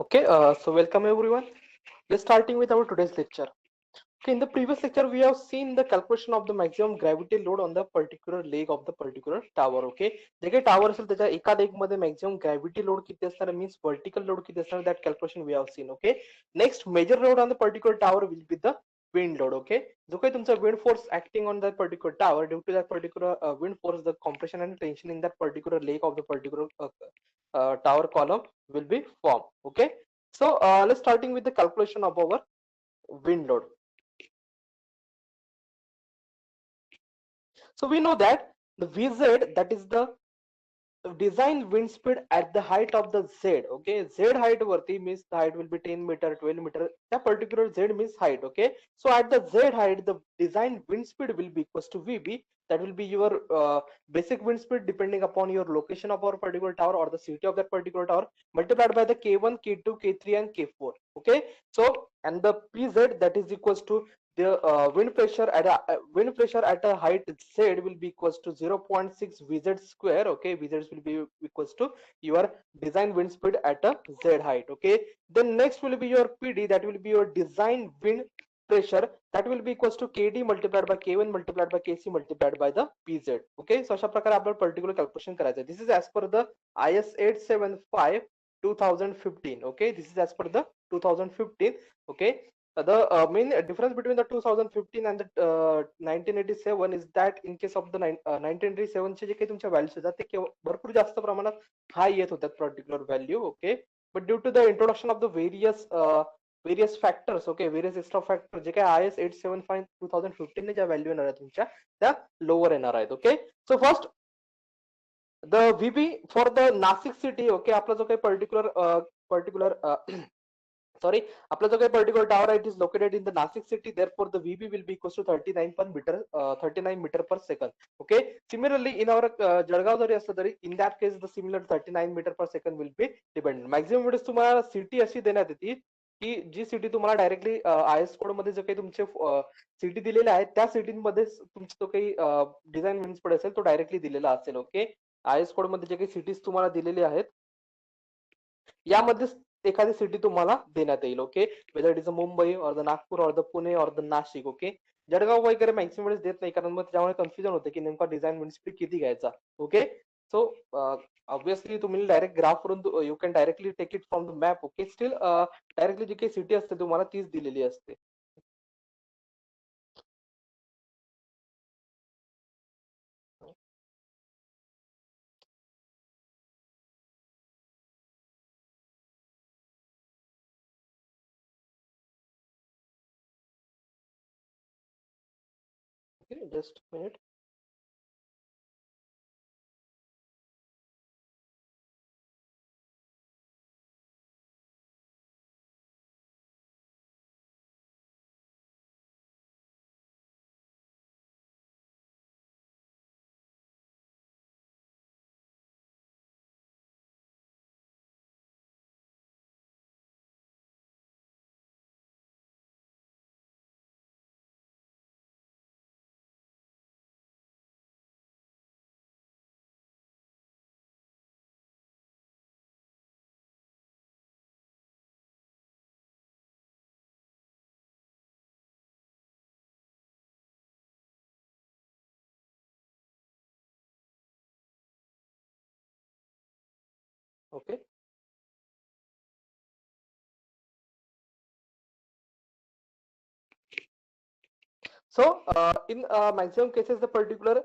Okay, so welcome everyone. Let's starting with our today's lecture. Okay, in the previous lecture, we have seen the calculation of the maximum gravity load on the particular leg of the particular tower. Okay, जे काही tower असेल त्याच्या एका leg मध्ये maximum gravity load किती असणार means vertical load किती असणार that calculation we have seen. Okay, next major load on the particular tower will be the wind load. Okay, जो काही तुमचा wind force acting on that particular tower due to that particular wind force, the compression and tension in that particular leg of the particular tower column will be formed. Okay, so let's starting with the calculation of our wind load. So we know that the Vz, that is the design wind speed at the height of the Z. Okay, Z height varti means the height will be 10 meter, 12 meter. That particular Z means height. Okay, so at the Z height, the design wind speed will be equals to Vb. That will be your basic wind speed depending upon your location of our particular tower or the city of that particular tower, multiplied by the K1, K2, K3 and K4. Okay, so and the Pz, that is equals to the wind pressure at a height Z will be equals to 0.6 Vz square. Okay, Vz will be equals to your design wind speed at a Z height. Okay, then next will be your PD, that will be your design wind pressure, that will be equals to Kd multiplied by K1 multiplied by Kc multiplied by the Pz. Okay, so अशा प्रकारे आपल्याला particular calculation करायचं. This is as per the IS 875 2015. Okay, this is as per the 2015. Okay, the main difference between the 2015 and the 1987 is that in case of the 1987 चे जे काही तुमच्या values होतात ते भरपूर जास्त प्रमाणात हाय येत होतात particular value. Okay, but due to the introduction of the various factors, okay, various extra factors, जे काही IS 875 2015 ने ज्या व्हॅल्यू येणार आहेत तुमच्या त्या लोअर येणार आहेत. Okay, so first the VB for the Nasik city. Okay, आपला जो काही पर्टिक्युलर sorry, आपला जो काही पर्टिक्युलर टावर आहे, it is located in the Nashik city, therefore the VB will be equals to 39 meter per second. Okay, similarly in our Jalgaon जरी असलं तरी in that case the similar 39 meter per second will be dependent. Maximum वेळेस तुम्हाला city अशी देण्यात येते की जी city तुम्हाला डायरेक्टली IS कोड मध्ये जे काही तुमचे सिटी दिलेले आहेत त्या सिटीमध्ये तुमचा जो काही डिझाईन विंड स्पीड असेल तो डायरेक्टली दिलेला असेल. ओके, IS कोड मध्ये जे काही सिटीज तुम्हाला दिलेली आहेत यामध्ये एखादी सिटी तुम्हाला देण्यात येईल. Okay, whether it is a Mumbai or the Nagpur or the Pune or the Nashik. Okay, Jalgaon वगैरे मॅक्सिमम वेळेस देत नाही कारण मग त्यामुळे कन्फ्युजन होते की नेमका डिझाईन विंड स्पीड किती घ्यायचा. ओके, सो ऑब्विसली तुम्ही डायरेक्ट ग्राफ वरून you can directly take it from the map. Okay, still directly जी काही सिटी असते तुम्हाला तीच दिलेली असते. Okay, just minute. Okay, so in maximum cases the particular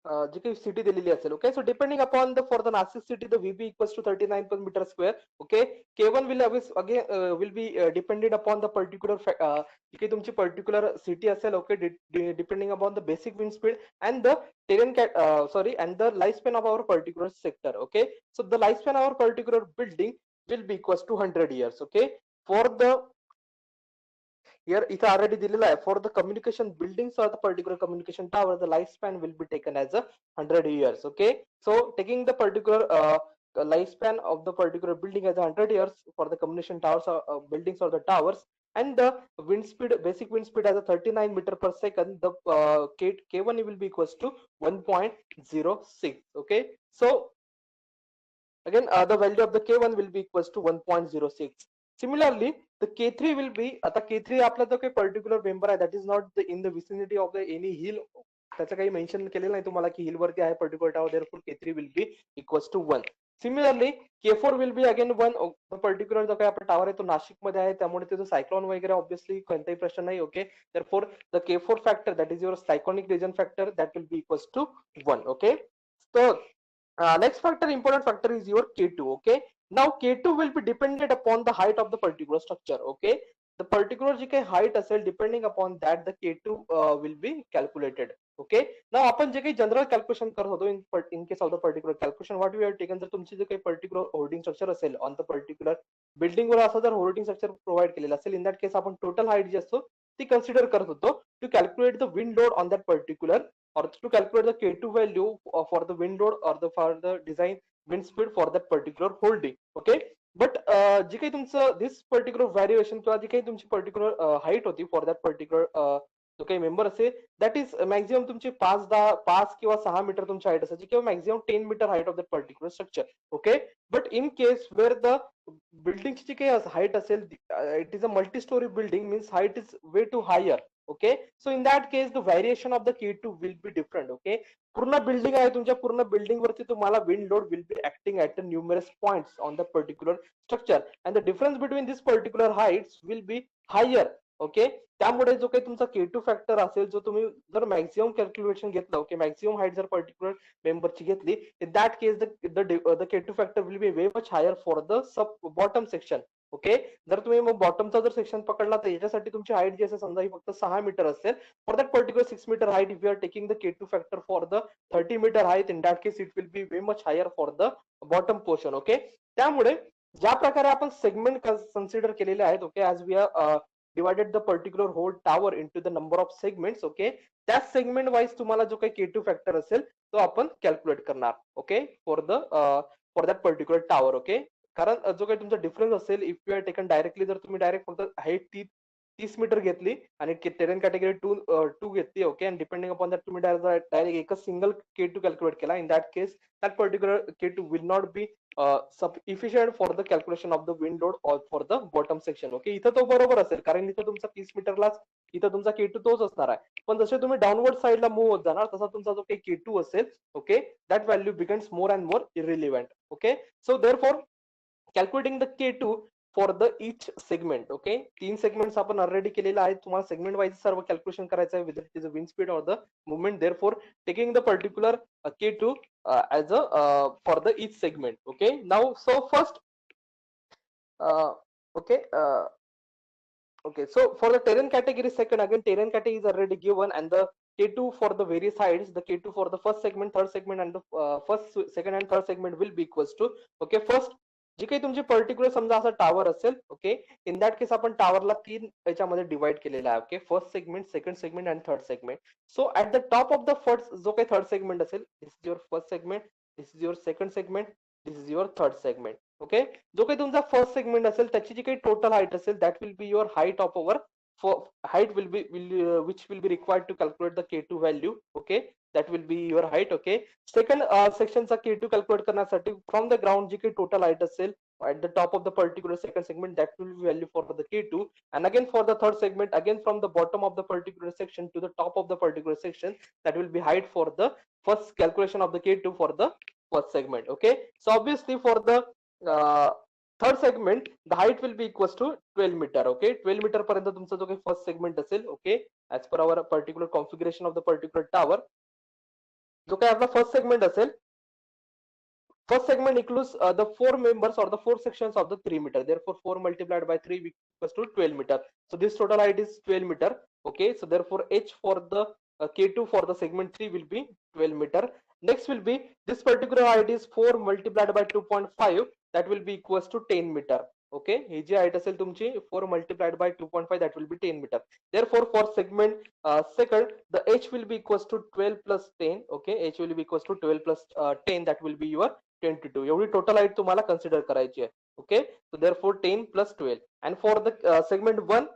जी काही सिटी दिलेली असेल. Okay, so depending upon the for the Nashik city the VB equals to 39 per meter square. Okay, K1 will always again will be dependent upon the particular जी काही तुमची particular city असेल. Okay, depending upon the basic wind speed and the and the lifespan of our particular sector. Okay, so the lifespan of our particular building will be equals to 100 years. Okay, for the here इथं already दिलेला आहे for the communication buildings or the particular communication tower the lifespan will be taken as a 100 years. Okay, so taking the particular lifespan of the particular building as 100 years for the communication towers or buildings or the towers, and the wind speed, basic wind speed as a 39 meter per second, the K1 will be equals to 1.06. Okay, so again the value of the K1 will be equals to 1.06. Similarly, the K3 will be, आता K3 आपला जो काही particular member आहे that is not in the vicinity of the any hill, त्याचं काही mention केलेलं नाही तुम्हाला की हिल वरती आहे particular tower, therefore K3 will be equals to 1. Similarly K4 will be again 1. Particular जो काही आपला टावर आहे तो नाशिक मध्ये आहे, त्यामुळे त्याचं सायक्लॉन वगैरे ऑब्विसली कोणताही प्रश्न नाही. Okay, therefore the K4 factor that is your cyclonic region factor that will be equals to 1. Okay, so next factor, important factor is your K2. Okay, now K2 will be dependent upon the height of the particular structure. Okay, the particular जी काही height असेल, depending upon that the K2 will be calculated. Okay, now आपण जे काही general calculation करत होतो in case of the particular calculation what we have taken, जर तुमची जे काही पर्टिक्युलर होल्डिंग स्ट्रक्चर असेल ऑन द पर्टिक्युलर बिल्डिंग वर असं जर होल्डिंग स्ट्रक्चर प्रोव्हाइड केलेलं असेल, इन दॅट केस आपण टोटल हाईट जी असतो ती कन्सिडर करत होतो to calculate the wind load on that particular or to calculate the K2 value for the wind load or for the design wind speed for that particular holding. Okay, but जी काही तुमचं this particular variation किंवा जी काही तुमची particular height होती for that particular जो काही member असेल that is maximum तुमची 5 किंवा 6 मीटर तुमची हाईट असायची किंवा maximum 10 metre height of that particular structure. Okay, but in case where the बिल्डिंगची जी काही हाईट असेल it is a multi storey building means height is way too higher. Okay, so in that case the variation of the K2 will be different. Okay, पूर्ण building आहे, तुमच्या पूर्ण building वरती तुम्हाला wind load will be acting at numerous points on the particular structure and the difference between this particular heights will be higher. Okay, त्यामुळे जो काही तुमचा K2 फॅक्टर असेल जो तुम्ही जर मॅक्झिमम कॅल्क्युलेशन घेतलं, ओके, मॅक्झिमम हाईट जर पर्टिक्युलर मेंबरची घेतली, in that case the K2 factor will be way much higher for the sub bottom section. Okay, जर तुम्ही मग बॉटमचा जर सेक्शन पकडला तर याच्यासाठी तुमची हाईट जी असेल समजा ही फक्त 6 मीटर असेल, for that particular 6 metre height if you are taking the K2 factor for the 30 metre height, in that case it will be way much higher for the bottom portion. Okay, त्यामुळे ज्या प्रकारे आपण segment consider केलेले आहेत, okay, as we are divided the particular whole tower into the number of segments. Okay, त्या segment wise तुम्हाला जो काही K2 फॅक्टर असेल तो आपण कॅल्क्युलेट करणार. Okay, for that particular tower. Okay, कारण जो काही तुमचा डिफरन्स असेल if you are taken directly, जर तुम्ही डायरेक्ट फक्त हाईट 30 मीटर घेतली आणि टेरेन कॅटेगरी 2 घेतली, okay, and depending upon that तुम्ही डायरेक्ट एकच सिंगल K2 कॅल्क्युलेट केला, इन that case that particular K2 will not B efficient for the calculation of the wind load or for the bottom section. Okay, इथं तो बरोबर असेल कारण इथं तुमचा 30 मीटरलाच इथं तुमचा K2 तोच असणार आहे, पण जसे तुम्ही डाऊनवर्ड साईडला मूव्ह होत जाणार तसा तुमचा जो काही K2 असेल, okay, that value becomes more and more irrelevant. Okay, so therefore calculating the K2 for the each segment. Okay, 3 segments आपण ऑलरेडी केलेला आहे, तुम्हाला सेगमेंट वाईज सर्व कॅल्क्युलेशन करायचं आहे, whether it is a wind speed or the movement. Therefore taking the particular K2 as a for the each segment. Okay, now so first okay, okay, so for the terrain category second, again terrain category is already given and the K2 for the various heights, the K2 for the first segment, third segment and the first, second and third segment will be equals to. Okay, first जी काही तुमची particular समजा असा tower असेल, okay, in that case आपण टावरला 3 याच्यामध्ये divide केलेला आहे. Okay, first segment, second segment and third segment. So at the top of the first जो काही थर्ड सेगमेंट असेल, this is your first segment, this is your second segment, this is your third segment. Okay, जो काही तुमचा first segment असेल त्याची जी काही total height असेल that will be your height of our height will be which will be required to calculate the K2 value. Okay, that will be your height. Okay, second section चा K2 calculate करण्यासाठी from the ground जी काही total height असेल at the top of the particular second segment, that will be value for the K2, and again for the third segment, again from the bottom of the particular section to the top of the particular section, that will be height for the first calculation of the K2 for the first segment. Okay, so obviously for the third segment the height will be equals to 12 meter. Okay, 12 meter पर्यंत तुमचा जो काही first segment असेल, okay, as per hour particular configuration of the particular tower, जो काही आपला first segment असेल, first segment includes the 4 members or the 4 sections of the 3 meter. Therefore 4 multiplied by 3 equals to 12 meter. So this total height is 12 meter. Okay, so therefore H for the K2 for the segment 3 will be 12 meter. Next will be this particular height is 4 multiplied by 2.5, that will be equals to 10 meter. Okay, ही जी height असेल तुमची 4 multiplied by 2.5, that will be 10 meter. Therefore for segment second the H will be equals to 12 plus 10. Okay, H will be equals to 12 plus 10, that will be your 22. एवढी total height तुम्हाला consider करायची आहे. Okay, so therefore 10 plus 12. And for the segment 1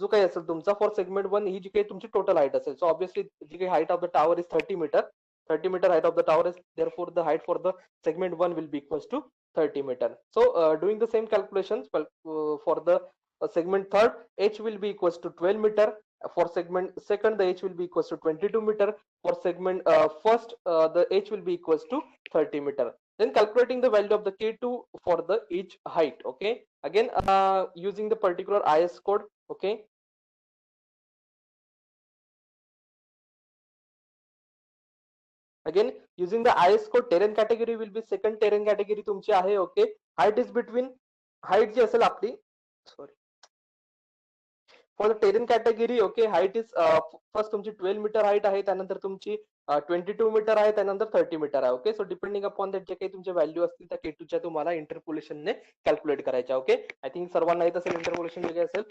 जो काही असेल तुमचा, for segment 1 ही जी काही तुमची टोटल हाईट असेल, सो ऑब्वियसली जी काही height of the tower is 30 metre. 30 meter height of the tower is, therefore the height for the segment 1 will be equals to 30 meter. So doing the same calculations, well, for the segment third, h will be equals to 12 meter. For segment second, the h will be equals to 22 meter. For segment first, the h will be equals to 30 meter. Then calculating the value of the k2 for the each height. Okay, again using the particular is code. Okay, again using the is code, terrain category will be second terrain category तुमची आहे. Okay, height is between, height जी असेल आपली, sorry, for the terrain category. Okay, height is first तुमची 12 metre height आहे, त्यानंतर तुमची 22 metre आहे, त्यानंतर 30 मीटर आहे. Okay, so depending upon that जे काही तुमचे व्हॅल्यू असतील त्या K2च्या तुम्हाला इंटरपोलेशनने कॅल्क्युलेट करायच्या. ओके, आय थिंक सर्वांना येत असेल इंटरपोलेशन वेगळे असेल.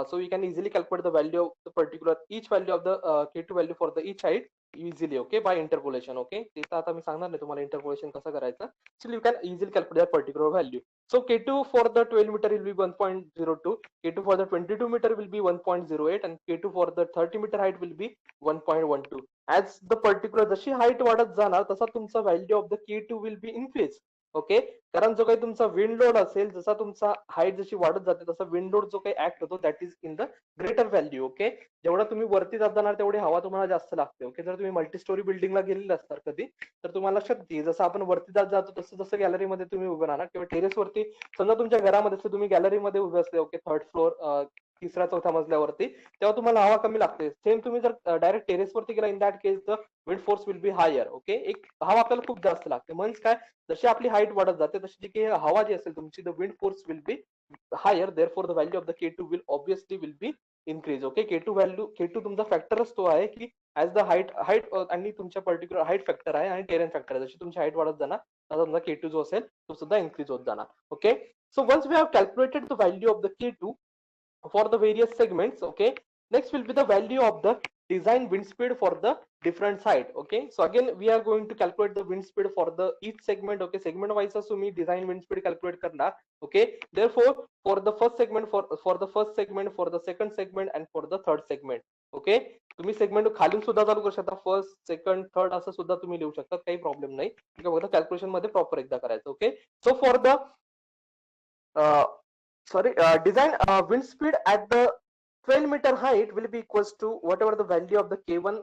So you can easily calculate the value of the particular each value of the K2 value for the each height easily. Okay, by interpolation. Okay, ते तर आता मी सांगणार नाही तुम्हाला इंटरपोलेशन कसं करायचं. सो you can easily calculate that particular value. So K2 for the 12 meter will be 1.02, K2 for the 22 meter will be 1.08, and K2 for the 30 meter height will be 1.12. As the particular जशी height वाढत जाणार तसा तुमचा value of the K2 will be increase. Okay, कारण जो काही तुमचा wind load असेल, जसा तुमचा हाईट जशी वाढत जाते तसा विंड लोड जो काही ऍक्ट होतो that is in the greater value. Okay, जेवढा तुम्ही वरती जात जाणार तेवढी हवा तुम्हाला जास्त लागते. ओके, जर तुम्ही मल्टी स्टोरी बिल्डिंगला गेलेले असणार कधी, तर तुम्हाला लक्षात येईल जसं आपण वरती जात जातो तसं जसं गॅलरीमध्ये तुम्ही उभे राहणार किंवा टेरेसवरती, समजा तुमच्या घरामध्ये तुम्ही गॅलरीमध्ये उभे असले, ओके, थर्ड फ्लोर, तिसऱ्या चौथ्या मजल्यावरती, तेव्हा तुम्हाला हवा कमी लागते. सेम तुम्ही जर डायरेक्ट टेरेसवरती गेला, in that case the wind force will be higher. Okay, एक हवा आपल्याला खूप जास्त लागते. म्हणजे काय, जशी आपली हाईट वाढत जाते तशी जी काही हवा जी असेल तुमची, the wind force will be higher, therefore the value of the K2 will obviously will be increase. Okay, K2 value, K2 तुमचा फॅक्टरच तो आहे की ऍज द हाईट आणि तुमच्या पर्टिक्युलर हाईट फॅक्टर आहे आणि टेरेन फॅक्टर आहे. जशी तुमची हाईट वाढत जाणार तसा तुमचा K2 जो असेल तो सुद्धा इन्क्रीज होत जाणार. Okay, so once we have calculated the value of the K2 for the various segments, okay, next will be the value of the design wind speed for the different side. Okay, so again we are going to calculate the wind speed for the each segment. Okay, segment wise तुम्ही design wind speed calculate करणार. Okay, therefore for the first segment, for the first segment, for the second segment and for the third segment. Okay, तुम्ही segment खालून सुद्धा चालू करू शकता, first second third असं सुद्धा तुम्ही लिहू शकता, काही प्रॉब्लेम नाही. फक्त कॅल्क्युलेशन मध्ये प्रॉपर एकदा करायचं. Okay, so for the design wind speed at the 12 meter height will be equals to whatever the value of the K1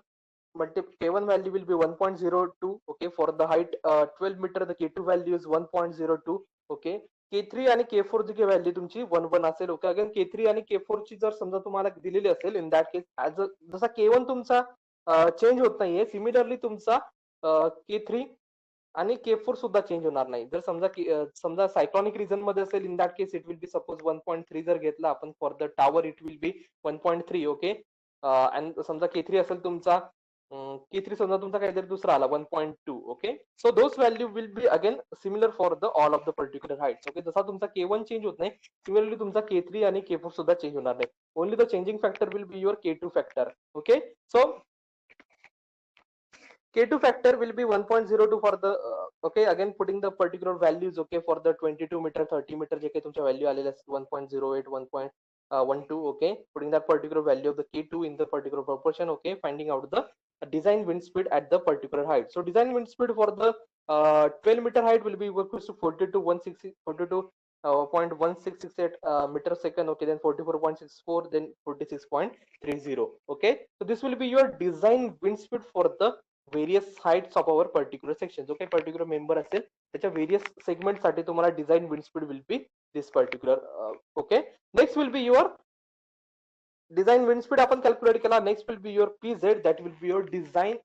K1 value will be 1.02. Okay, for the height 12 meter the K2 value is 1.02. Okay, K3 आणि K4 ची value तुमची 1 असेल. Okay, again K3 आणि K4 ची जर समजा तुम्हाला दिलेली असेल, इन दॅट केस ऍज जसा K1 तुमचा चेंज होत नाहीये, सिमिलरली तुमचा K3 आणि K4 सुद्धा चेंज होणार नाही. जर समजा सायक्लॉनिक रिजन मध्ये असेल, in that case it will B suppose 1.3 जर घेतला आपण for the tower it will B 1.3. Okay, आणि समजा K3 असेल तुमचा, K3 समजा तुमचा काहीतरी दुसरा आला 1.2. Okay, so those value will be again similar for the all of the particular Heights. Okay, जसा तुमचा K1 चेंज होत नाही, सिमिलरली तुमचा K3 आणि K4 सुद्धा चेंज होणार नाही. Only the changing factor will be your K2 factor. Okay, so K2 factor will be 1.02 for the okay, again putting the particular values. Okay, for the 22 meter 30 meter जे काही तुमच्या value आलेल्या 1.08 1.12. okay, putting that particular value of the K2 in the particular proportion. Okay, finding out the design wind speed at the particular height. So design wind speed for the 12 meter height will be equals to 42.1668 meter second. Okay, then 44.64, then 46.30. okay, so this will be your design wind speed for the various heights of our particular section. जो काही particular member असेल त्याच्या various segment साठी तुम्हाला design wind speed will be this particular. Okay, next will be your design wind speed आपण calculate केला. Next will be your PZ, that will be your design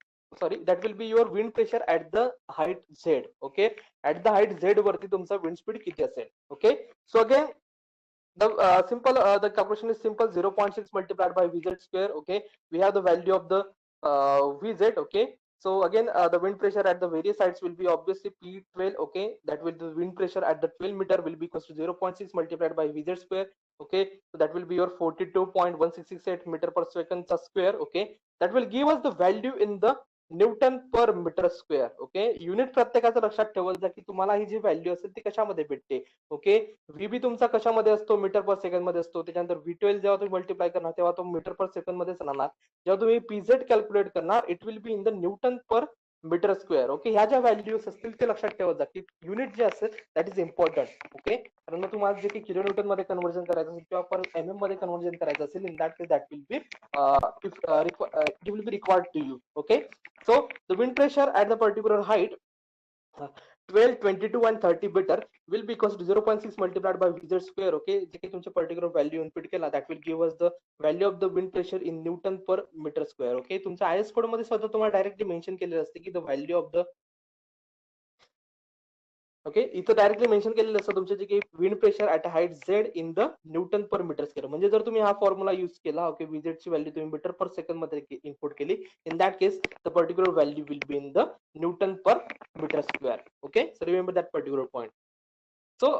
that will be your wind pressure at the height Z. Okay, at the height Z वरती तुमचा wind speed किती असेल. Okay, so again the the calculation is simple. 0.6 multiplied by VZ square. Okay, we have the value of the VZ. Okay, so again the wind pressure at the various sides will be obviously P12. Okay, that will the wind pressure at the 12 meter will be equals to 0.6 multiplied by VZ square. Okay, so that will be your 42.1668 meter per second square. Okay, that will give us the value in the Newton per metre square. Okay, unit प्रत्येकाचं लक्षात ठेवत जा की तुम्हाला ही जी value असेल ती कशामध्ये भेटते. ओके, व्हीबी तुमचा कशामध्ये असतो, मीटर पर सेकंड मध्ये असतो. त्याच्यानंतर V12 जेव्हा तुम्ही मल्टिप्लाय करणार तेव्हा तो मीटर पर सेकंड मध्येच राहणार. जेव्हा तुम्ही PZ कॅल्क्युलेट करणार it will be in the newton per metre square. Okay, ह्या ज्या व्हॅल्यूज असतील ते लक्षात ठेवत जा की युनिट जे असेल दॅट इज इम्पॉर्टंट. ओके, कारण मग तुम्हाला जे काही किलो न्यूटन मध्ये कन्व्हर्जन करायचं असेल किंवा परत MM मध्ये कन्व्हर्जन करायचं असेल, in that case that will B it will be required to you. Okay, so the wind pressure at the particular height 12, 22 and 30 meter will be equals to 0.6 multiplied by vz square. Okay, जे काही तुमचे particular value input केला that will give us the value of the wind pressure in Newton per meter square. Okay, तुमच्या IS code मध्ये स्वतः तुम्हाला directly mention केलेलं असते की the value of the okay, इथं डायरेक्टली मेन्शन केलेलं असतं तुमचे जे काही wind pressure at height Z in the newton per metre square. म्हणजे जर तुम्ही हा फॉर्म्युला यूज केला, ओके, विजेड ची व्हॅल्यू तुम्ही मीटर पर सेकंड मध्ये इनपुट केली, in that case the particular value will be in the newton per metre square. Okay, so remember that particular point. So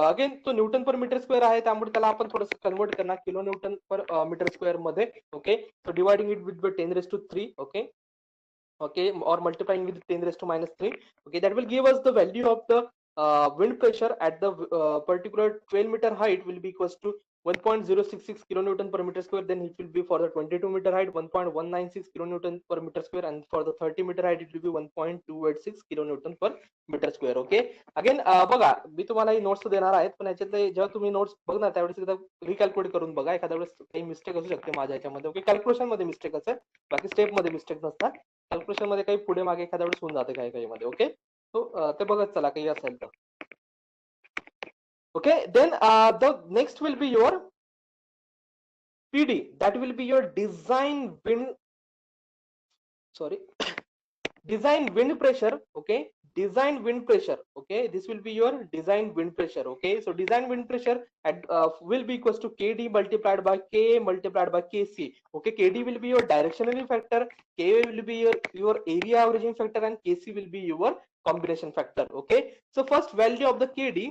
again तो newton per metre square आहे, त्यामुळे त्याला आपण थोडंसं convert करणार kilo Newton per metre square मध्ये. Okay, so dividing it with 10⁻³ okay, okay, or multiplying with 10⁻³ okay, that will give us the value of the wind pressure at the particular 12-meter height will be equals to 1.066 kilonewton per meter square. Then it will be for the 22-meter height 1.196 kilonewton per meter square, and for the 30-meter height it will be 1.286 kilonewton per meter square. Okay, again बघा मी तुम्हाला ही notes देणार आहेत, पण याच्यातले जेव्हा तुम्ही notes बघणार त्यावेळेस एकदा रिकॅल्क्युलेट करून बघा, एखाद्या वेळेस काही मिस्टेक असू शकते माझ्या याच्यामध्ये. ओके, कॅल्क्युलेशन मध्ये मिस्टेक असेल, बाकी स्टेप मध्ये मिस्टेक नसतात. कॅल्क्युलेशन मध्ये काही पुढे मागे एखाद्या वेळेस होऊन जाते काही काही मध्ये. ओके, सो ते बघत चला काही असेल तर. Okay, then the next will be your PD, that will be your design wind pressure. Okay, design wind pressure. Okay, this will be your design wind pressure. Okay, so design wind pressure at will be equals to KD multiplied by K multiplied by KC. Okay, KD will be your directional factor, K will be your area averaging factor, and KC will be your combination factor. Okay, so first value of the KD.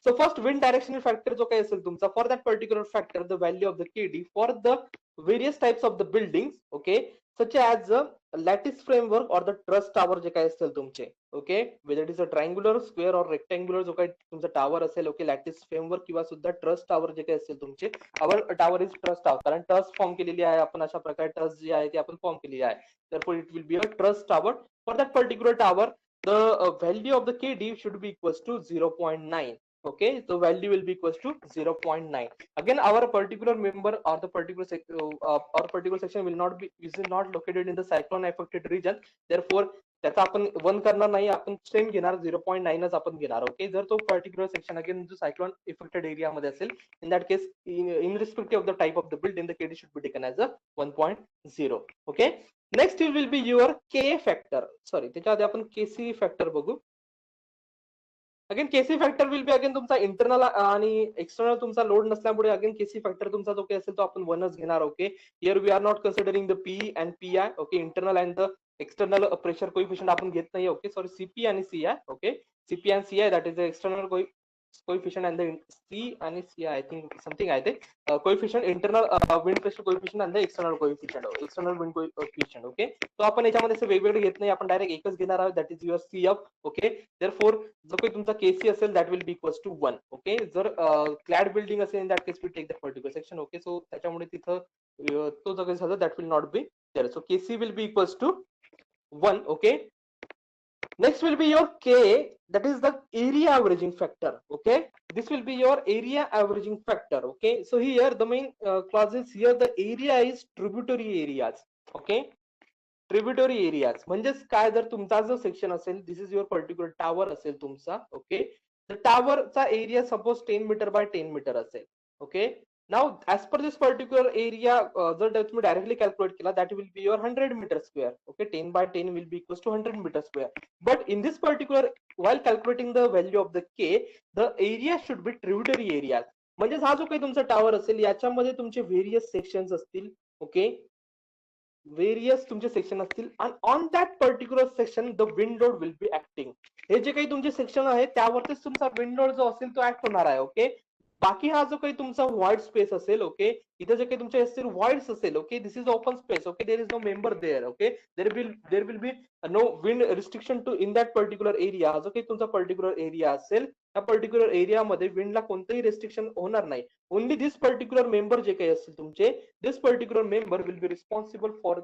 So first wind directional factor जो काही असेल तुमचा, for that particular factor the value of the KD for the various types of the buildings, okay, such as lattice framework or the truss tower जे काही असतील तुमचे. okay, whether it is a triangular, square or rectangular जो काही तुमचा tower असेल, okay, lattice framework किंवा सुद्धा truss tower जे काही असेल तुमचे. our tower is truss tower, कारण truss फॉर्म केलेली आहे आपण, अशा प्रकारे truss जी आहे ती आपण फॉर्म केलेली आहे. therefore it will be a truss tower. For that particular tower the value of the KD should be equals to 0.9. okay, so value will be equals to 0.9. again our particular member or the particular section will not be is not located in the cyclone affected region, therefore त्याचा आपण 1 करणार नाही, आपण same घेणार 0.9च आपण घेणार. Okay, जर तो पर्टिक्युलर सेक्शन अगेन जो सायक्लोन इफेक्टेड एरिया मध्ये असेल, in that case in respective of the type of the building the KD should be taken as a 1.0. Okay, next will be your K factor. Sorry, त्याच्या आधी आपण KC factor बघू. Again KC factor will be again तुमचा internal आणि external तुमचा load नसल्यामुळे again KC factor तुमचा जो काही असेल तो आपण 1च घेणार. Okay, here we are not considering the P and PI. Okay, internal and the external pressure coefficient आपण घेत नाही. ओके, सॉरी, CP आणि CI. Okay, CP and CI that is the external coefficient and the C and CI I think something I think coefficient internal wind pressure coefficient and the external wind coefficient. Okay, तो आपण याच्यामध्ये असं वेगवेगळे घेत नाही, आपण direct एकच घेणार आहोत, that is your CF. Okay, therefore जो काही तुमचा KC असेल that will be equals to 1. Okay, जर क्लॅड बिल्डिंग असेल in that case we take the particular section. Okay, so त्याच्यामुळे तिथं तो जो काही झालं that will not be there. So KC will be equals to 1. Okay, next will be your K, that is the area averaging factor. Okay, this will be your area averaging factor. Okay, so here the main clause is here the area is tributary areas. Okay, tributary areas म्हणजेच काय, जर तुमचा जो section असेल, this is your particular tower असेल तुमचा. Okay, तर टावरचा area suppose 10 metre by 10 metre असेल. Okay, now as per this particular area जर तुम्ही डायरेक्टली कॅल्क्युलेट केला that will be your 100 metre square. Okay, 10 by 10 will be equals to 100 metre square. But in this particular while calculating the value of the K, the area should be tributary areas. म्हणजे हा जो काही तुमचा tower असेल याच्यामध्ये तुमचे various sections असतील. Okay, various तुमचे सेक्शन असतील आणि on that particular section the wind load will be acting. हे जे काही तुमचे सेक्शन आहे त्यावरतीच तुमचा विंड लोड जो असेल तो ऍक्ट होणार आहे. ओके, बाकी हा जो काही तुमचा व्हाईट स्पेस असेल, ओके, इथे जे काही तुमचे असतील व्हाईट्स असेल, okay, this is open space. Okay, there is no member there. Okay, there will be no wind restriction to in that particular area. जो काही तुमचा पर्टिक्युलर एरिया असेल या पर्टिक्युलर एरियामध्ये विंडला कोणतंही रेस्ट्रिक्शन होणार नाही. ओनली दिस पर्टिक्युलर मेंबर जे काही असतील तुमचे, this particular member will be responsible for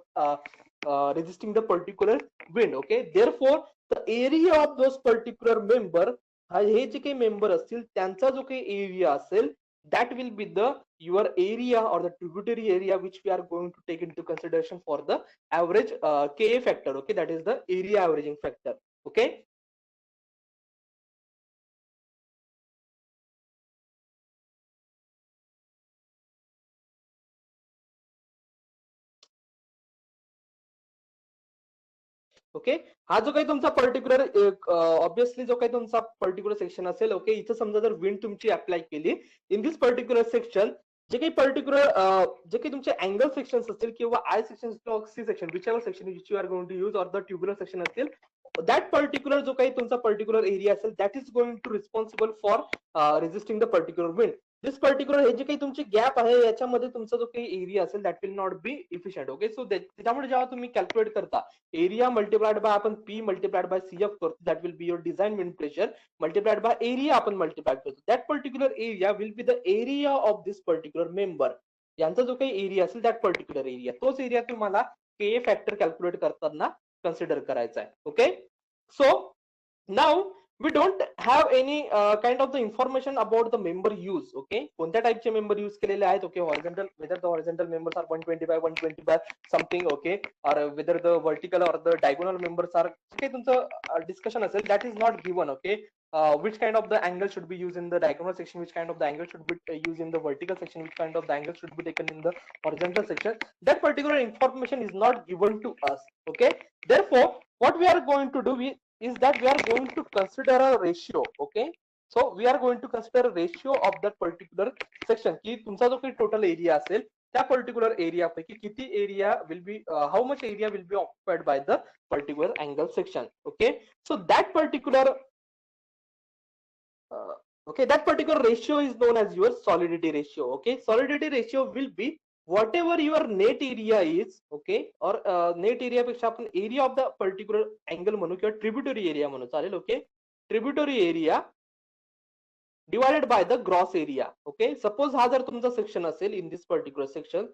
resisting the particular wind. Okay, therefore the area of those particular member, हे जे काही मेंबर असतील त्यांचा जो काही एरिया असेल, that will be the your area or the tributary area which we are going to take into consideration for the average Ka factor. Okay, that is the area averaging factor. Okay. Okay, हा जो काही तुमचा particular obviously जो काही तुमचा particular section असेल, okay, इथं समजा जर विंड तुमची अप्लाय केली इन दिस पर्टिक्युलर सेक्शन, जे काही पर्टिक्युलर जे काही तुमचे अँगल सेक्शन्स असतील किंवा आय सेक्शन किंवा C section, whichever section which you are going to use, or the tubular section असतील, दॅट पर्टिक्युलर जो काही तुमचा पर्टिक्युलर एरिया असेल, that is going to responsible for resisting the particular wind. This particular हे जे काही तुमची gap आहे याच्यामध्ये तुमचा जो काही एरिया असेल that will not be efficient. Okay, so त्याच्यामुळे जेव्हा तुम्ही कॅल्क्युलेट करता एरिया मल्टिप्लाइड बाय आपण पी मल्टिप्लाइड बाय सीएफ करतो, that will be your design wind pressure multiplied by area आपण मल्टिप्लाइड करतो, that particular area will be the area of this particular member. यांचा जो काही एरिया असेल that particular area, तोच area तुम्हाला K factor calculate करताना कन्सिडर करायचा आहे. Okay, so now we don't have any kind of the information about the member use. Okay, कोणत्या टाइपचे मेंबर यूज केलेले आहेत. Okay, horizontal, whether the horizontal members are 120 by something, okay, or whether the vertical or the diagonal members are, okay, तुमचं discussion असेल, that is not given. Okay, which kind of the angle should be used in the diagonal section, which kind of the angle should be used in the vertical section, which kind of the angle should be taken in the horizontal section, that particular information is not given to us. Okay, therefore what we are going to do is that we are going to consider a ratio. Okay, so we are going to consider a ratio of that particular section, की तुमचा जो काही total area असेल त्या particular area पैकी किती area will B, how much area will B occupied by the particular angle section. Okay, so that particular ratio is known as your solidity ratio. Okay, solidity ratio will be whatever your net area is. Okay, or net area पेक्षा आपण area of the particular angle म्हणू किंवा tributary area म्हणू, चालेल. Okay, tributary area divided by the gross area. Okay, suppose हा जर तुमचा section असेल, in this particular section,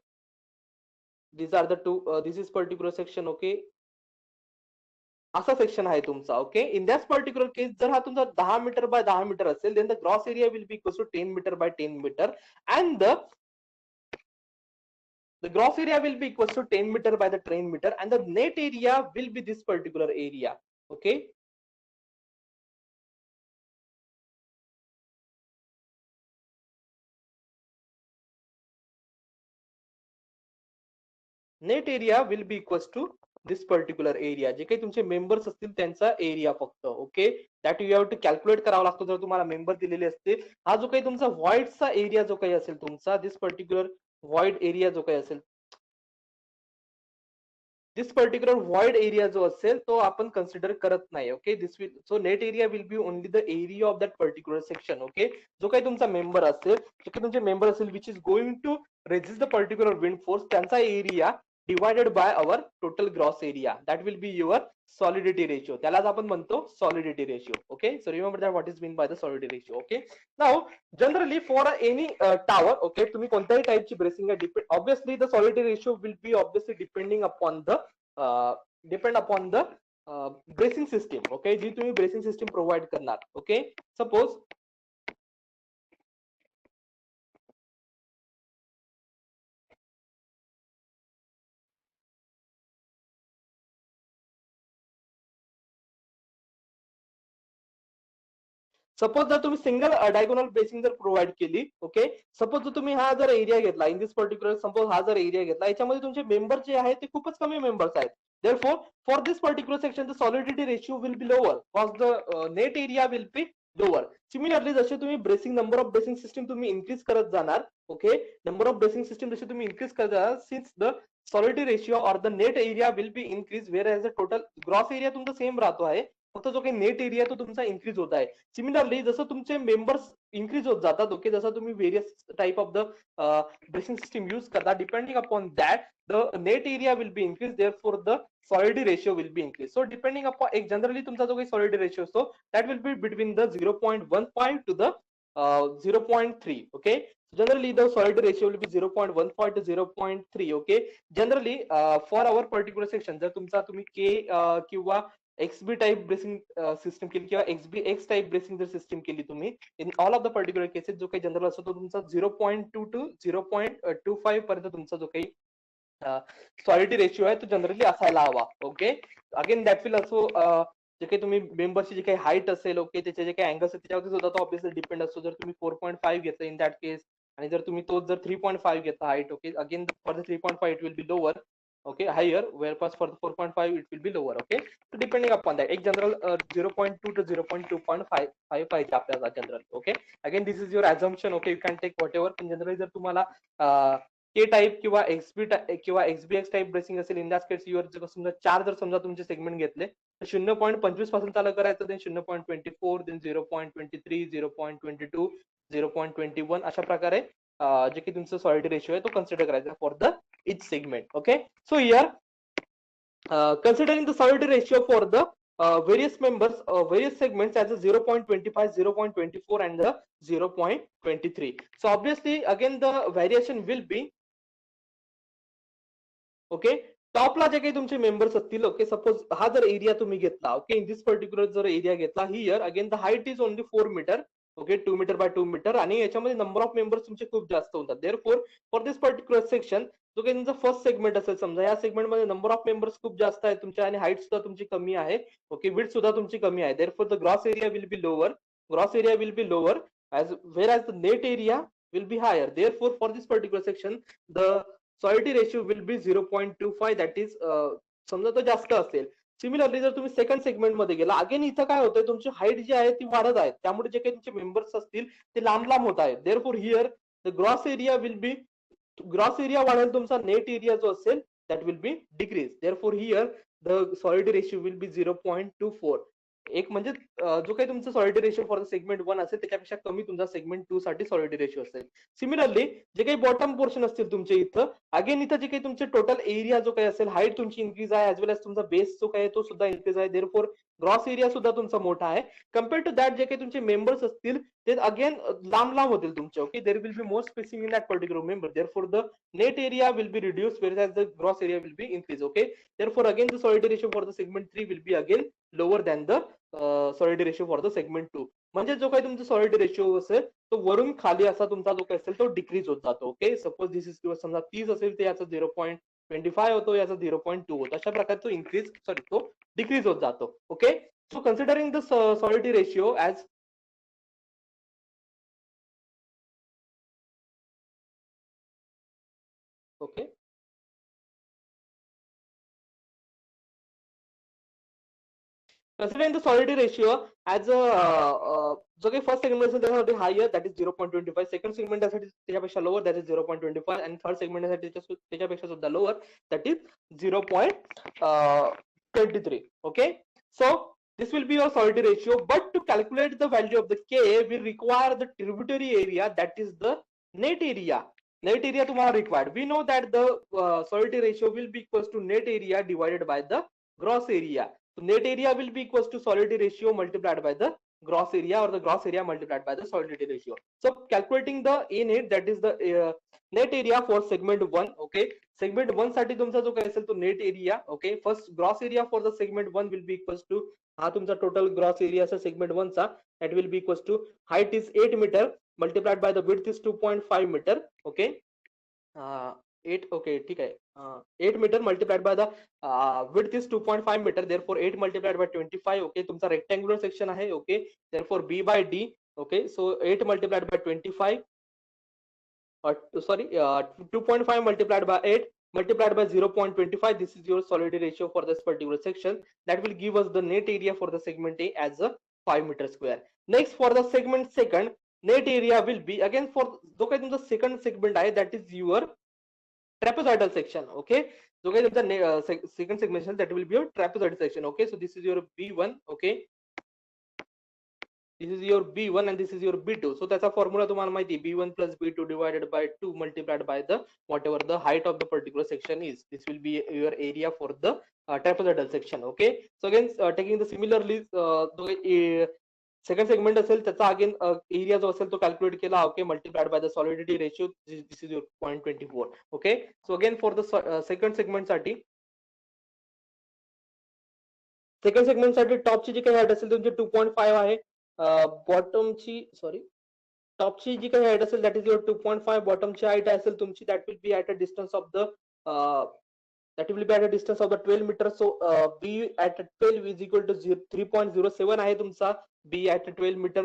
these are the two, this is particular section. Okay, असा section आहे तुमचा. Okay, in that particular case जर हा तुमचा 10 मीटर बाय 10 मीटर असेल, then the gross area will be equal to 10 metre by 10 metre, and the gross area will be equal to 10 meter by the 10 meter, and the net area will be this particular area. Okay, net area will be equals to this particular area, जे काही तुमचे members असतील त्यांचा area फक्त. Okay, that you have to calculate करावा लागतो जर तुम्हाला मेंबर दिलेले असतील. हा जो काही तुमचा व्हॉइडचा एरिया जो काही असेल तुमचा, दिस पर्टिक्युलर व्हॉइड एरिया जो काही असेल, दिस पर्टिक्युलर व्हॉइड एरिया जो असेल तो आपण कन्सिडर करत नाही. Okay, this will, so net area will B only the area of that particular section. Okay, जो काही तुमचा मेंबर असेल, जे काही तुमचे मेंबर असेल which is going to resist the particular wind force, त्यांचा area divided by our total gross area, that will be your solidity ratio. त्यालाच आपण म्हणतो solidity ratio. Okay, so remember that what is mean by the solidity ratio. Okay, now generally for any tower, okay, तुम्ही कोणत्याही टाइपची bracing आहे, obviously the solidity ratio will be obviously depending upon the bracing system. Okay, जी तुम्ही bracing system provide करणार. Okay, suppose जर तुम्ही single diagonal bracing जर प्रोव्हाइड केली, ओके, सपोज जर तुम्ही हा जर एरिया घेतला, इन दिस पर्टिक्युलर सपोज हा जर एरिया घेतला, याच्यामध्ये तुमचे मेंबर जे आहेत ते खूपच कमी मेंबर्स आहेत. Therefore, for this particular section, the solidity ratio will be lower because the net area will be lower. Similarly, जसे तुम्ही bracing number of bracing system तुम्ही इन्क्रीज करत जाणार, okay, number of bracing system जसे तुम्ही increase करत जाणार, since the solidity ratio or the net area will be increased, whereas the total gross area तुमचा सेम राहतो आहे, फक्त जो काही नेट एरिया तो तुमचा इन्क्रीज होत आहे. सिमिलरली जसं तुमचे मेंबर्स इन्क्रीज होत जातात, ओके, जसं तुम्ही various type of the bracing system use करता, depending upon that the net area will be increase, therefore the solidity ratio will be increase. So depending upon एक जनरली तुमचा जो काही सॉलिडी रेशियो असतो that will be between the 0.15 to the 0.3. Okay, generally the solidity ratio will be 0.15 to 0.3. okay, generally for our particular section जर तुमचा तुम्ही K किंवा XB type bracing system केली किंवा XBX टाइप ब्रेसिंग जर system केली तुम्ही, in all of the particular cases जो काही जनरल असतो तो तुमचा 0.2 टू 0.25 पर्यंत तुमचा जो काही सॉलिडिटी रेशिओ आहे तो जनरली असायला हवा. ओके, अगेन दॅट विल असो जे काही तुम्ही मेंबरची जे काही हाईट असेल, ओके, त्याचे जे काही अँगल्स आहेत त्याच्यावरती सुद्धा तो ऑब्विसली डिपेंड असतो. जर तुम्ही 4.5 घेतला इन दॅट केस आणि जर तुम्ही तो जर 3.5 घेतला height, okay, again for the 3.5 it will be lower, okay, higher, whereas for the 4.5 it will be lower. Okay, so depending upon that, एक general 0.2 to 0.2.5 पाहिजे आपल्याला general. Okay, again this is your assumption. Okay, you can take whatever, पण generally जर तुम्हाला के type किंवा XBX type bracing असेल, in that case your समजा 4 जर समजा तुमचे सेगमेंट घेतले तर 0.25 पासून चालू करायचं, देन 0.24, देन 0.23, 0.22, 0.21 अशा प्रकारे जे की तुमचं सॉलिडिटी रेशिओ आहे तो कन्सिडर करायचा for the each segment. Okay, so here considering the solidity ratio for the various members, various segments as a 0.25, 0.24 and the 0.23. So obviously again the variation will be, okay, टॉपला जे काही तुमचे members असतील, okay, suppose हा जर area तुम्ही घेतला, okay, in this particular जर area घेतला, here again the height is only 4 metre, okay, 2 metre by 2 metre, आणि याच्यामध्ये नंबर ऑफ मेंबर्स तुमचे खूप जास्त होतात. Therefore for this particular section जो काही तुमचा फर्स्ट सेगमेंट असेल, समजा या सेगमेंटमध्ये नंबर ऑफ मेंबर्स खूप जास्त आहे तुमच्या आणि हाईट सुद्धा तुमची कमी आहे, ओके, विड्थ सुद्धा तुमची कमी आहे. Therefore the gross area will be lower, as whereas the net area will be higher. Therefore for this particular section the solidity ratio will be 0.25, that is समजा तो जास्त असेल. सिमिलरली जर तुम्ही सेकंड सेगमेंट मध्ये गेला, अगेन इथं काय होतंय, तुमची हाईट जी आहे ती वाढत आहे, त्यामुळे जे काही तुमचे मेंबर्स असतील ते लांब लांब होत आहेत. Therefore here the gross area will B, gross area वाढेल, तुमचा नेट एरिया जो असेल that will be decrease. Therefore here the solidity ratio will B 0.24. एक म्हणजे जो काही तुमचा solidity ratio for the segment 1 असेल त्याच्यापेक्षा कमी तुमचा सेगमेंट 2 साठी सॉलिडिटी रेशिओ असेल. सिमिलरली जे काही बॉटम पोर्शन असतील तुमचे इथं, अगेन इथं जे काही तुमचे टोटल एरिया जो काही असेल, हाईट तुमची इन्क्रीज आहे, ऍज वेल एज तुमचा बेस जो काही तो सुद्धा इन्क्रीज आहे. देअरफॉर ग्रॉस एरिया सुद्धा तुमचा मोठा आहे. कम्पेअर टू दॅट जे काही तुमचे मेंबर्स असतील ते अगेन लांब लांब होतील तुमचे. Okay, there will be more spacing in that particular member. Therefore the net area will be reduced, whereas the gross area will be increased. Okay, therefore again the solidity ratio for the segment 3 will be again lower than the solidity ratio for the segment 2. म्हणजे जो काही तुमचा solidity ratio असेल तो वरून खाली असा तुमचा जो काही असेल तो डिक्रीज होत जातो. ओके, सपोज दिस इज समजा 30 असेल तर याचा 0.25 होतो, याचा 0.2 होतो, अशा प्रकारे तो इन्क्रीज तो डिक्रीज होत जातो. Okay, so considering the solidity ratio as, okay, considering the solidity ratio as a जो काही फर्स्ट सेगमेंट असेल त्याच्यासाठी higher, that is 0.25, second segment साठी त्याच्यापेक्षा लोअर, दॅट इज 0.25, आणि थर्ड सेगमेंट साठी त्याच्यापेक्षा सुद्धा lower, that is 0.23. Okay, so this will be your solidity ratio, but to calculate the value of the K we require the tributary area, that is the net area. Net area तुम्हाला required. We know that the solidity ratio will be equals to net area divided by the gross area. So net area will be equals to solidity ratio multiplied by the gross area, or the gross area multiplied by the solidity ratio. So calculating the A net, that is the net area for segment 1. Okay, segment 1 साठी तुमचा जो काही असेल तो net area. Okay, first gross area for the segment 1 will be equals to, हा तुमचा total gross area असेल segment 1 चा, that will be equals to height is 8 meter multiplied by the width is 2.5 meter. Okay, 8, okay, ठीक आहे, 8 meter multiplied by the width is 2.5 meter, therefore 8 multiplied by 25. Okay, तुमचा rectangular section आहे. Okay, therefore B by D. Okay, so 8 multiplied by 25, sorry, 2.5 multiplied by 8 multiplied by 0.25. This is your solidity ratio for this particular section. That will give us the net area for the segment A as a 5 meter square. Next, for the segment second, net area will be again for जो काही तुमचा second segment आहे, that is your trapezoidal section. Okay, so guys, the second segmentation that will be your trapezoidal section. Okay, so this is your B1. Okay, this is your B1 and this is your B2. So that's a formula तुम्हाला माहिती आहे, B1 plus B2 divided by 2 multiplied by the whatever the height of the particular section is. This will be your area for the trapezoidal section. Okay, so again taking the similarly second segment असेल त्याचा again area जो असेल तो calculate केला. Okay, multiplied by the solidity ratio, this is your 0.24. Okay, so again for the second segment साठी टॉपची जी काही height असेल तुमची 2.5 आहे. बॉटमची टॉपची जी काही हाईट असेल दॅट इज युअर 2.5. बॉटमची हाईट असेल तुमची that will be at a distance of the that will be at a distance of the 12 meters. So B at 12 is equal to 3.07 आहे तुमचा. B at 12 meter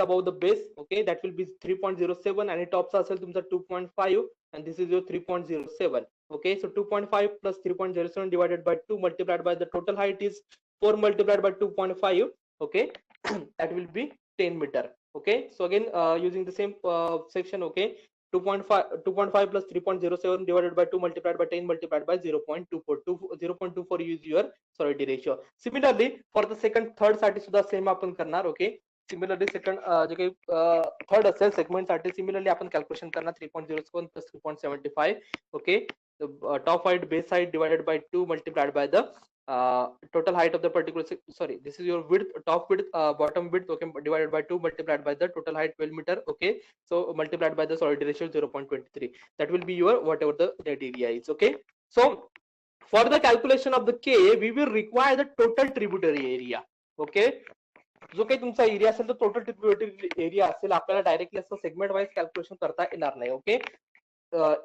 above the base. Okay, that will be 3.07 आणि टॉपचा असेल तुमचा 2.5 and this is your 3.07. Okay, so 2.5 plus 3.07 divided by 2 multiplied by the total height is 4 multiplied by 2.5. Okay, that will be 10 meter. Okay, so again using the same section. Okay, 2.5 plus 3.07 divided by 2 multiplied by 10 multiplied by 0.24. 0.24 is your solidity ratio. Similarly for the second third साठी सुद्धा same आपण करणार. Okay, similarly second जे काही third असेल segment साठी similarly आपण calculation करणार 3.07 plus 3.75. Okay, top height base height divided by 2 multiplied by the total height of the particular, sorry, this is your width, top width, bottom width. Okay, divided by 2 multiplied by the total height 12 meter. Okay, so multiplied by the solidity ratio 0.23. that will be your whatever the dead area is. Okay, so for the calculation of the K we will require the total tributary area. Okay, जो काही तुमचा area असेल तो total tributary area असेल, आपल्याला directly असं segment wise calculation करता येणार नाही. ओके,